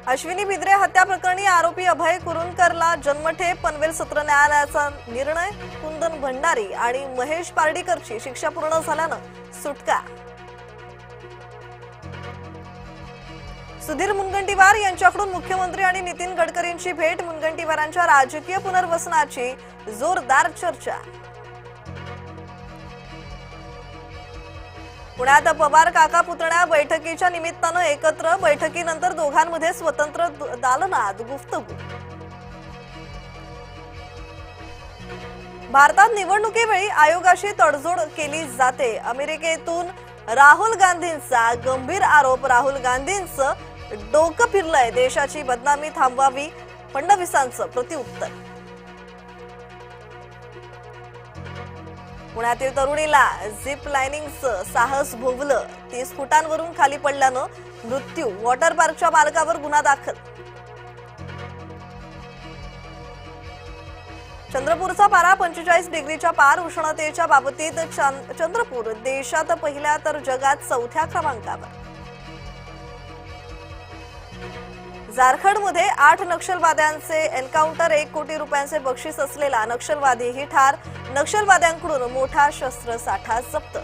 अश्विनी बिद्रे हत्या प्रकरणी आरोपी अभय कुरुंदकरला जन्मठेप, पनवेल सत्र न्यायालयाचा निर्णय. कुंदन भंडारी आणि महेश पार्डीकरची शिक्षा पूर्ण झाल्यानं सुटका. सुधीर मुनगंटीवार यांच्याकडून मुख्यमंत्री आणि नितीन गडकरींची भेट. मुनगंटीवारांच्या राजकीय पुनर्वसनाची जोरदार चर्चा. पुण्यात पवार काका पुतण्या बैठकीच्या निमित्तानं एकत्र. बैठकीनंतर दोघांमध्ये स्वतंत्र दालनात गुफ्तगू. भारतात निवडणुकीवेळी आयोगाशी तडजोड केली जाते. अमेरिकेतून राहुल गांधींचा गंभीर आरोप. राहुल गांधींचं डोकं फिरलंय. देशाची बदनामी थांबवावी, फडणवीसांचं प्रत्युत्तर. पुण्यातील तरुणीला झिप लाइनिंगचं साहस भोवलं. 30 फुटांवरून खाली पडल्यानं मृत्यू. वॉटर पार्कच्या मालकावर गुन्हा दाखल. चंद्रपूरचा पारा 45 डिग्रीच्या पार. उष्णतेच्या बाबतीत चंद्रपूर देशात पहिल्या तर जगात 4थ्या क्रमांकावर. झारखंडमध्ये 8 नक्षलवाद्यांचे एन्काउंटर. 1 कोटी रुपयांचे बक्षीस असलेला नक्षलवादीही ठार. नक्षलवाद्यांकडून मोठा शस्त्रसाठा जप्त.